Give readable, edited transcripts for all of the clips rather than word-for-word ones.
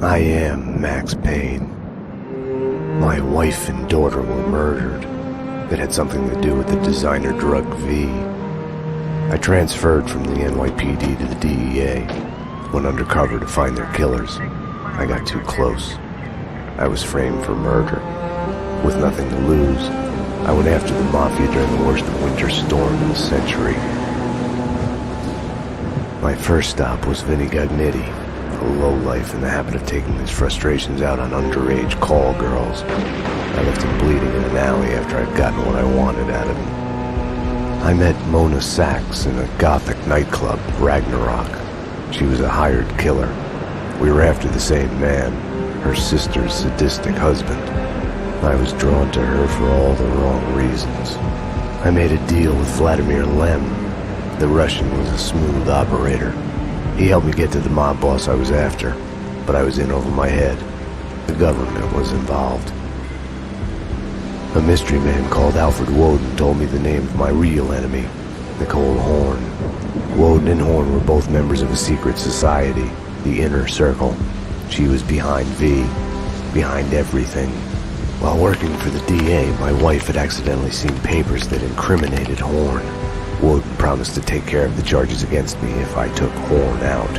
I am Max Payne. My wife and daughter were murdered. It had something to do with the designer drug V. I transferred from the NYPD to the DEA, went undercover to find their killers. I got too close. I was framed for murder. With nothing to lose, I went after the Mafia during the worst winter storm in a century. My first stop was Vinny Gagnetti, a lowlife in the habit of taking his frustrations out on underage call girls. I left him bleeding in an alley after I'd gotten what I wanted out of him. I met Mona Sachs in a gothic nightclub, Ragnarok. She was a hired killer. We were after the same man, her sister's sadistic husband. I was drawn to her for all the wrong reasons. I made a deal with Vladimir Lem. The Russian was a smooth operator. He helped me get to the mob boss I was after, but I was in over my head. The government was involved. A mystery man called Alfred Woden told me the name of my real enemy, Nicole Horn. Woden and Horn were both members of a secret society, the Inner Circle. She was behind V, behind everything. While working for the DA, my wife had accidentally seen papers that incriminated Horn. Woden promised to take care of the charges against me if I took Horn out.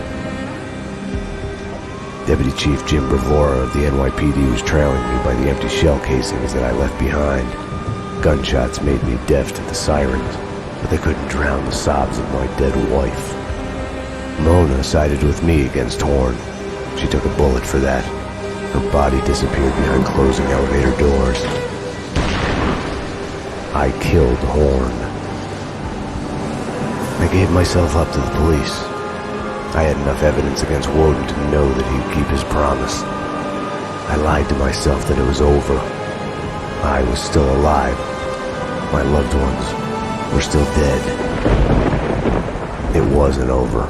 Deputy Chief Jim Bravura of the NYPD was trailing me by the empty shell casings that I left behind. Gunshots made me deaf to the sirens, but they couldn't drown the sobs of my dead wife. Mona sided with me against Horn. She took a bullet for that. Her body disappeared behind closing elevator doors. I killed Horn. I gave myself up to the police. I had enough evidence against Woden to know that he'd keep his promise. I lied to myself that it was over. I was still alive. My loved ones were still dead. It wasn't over.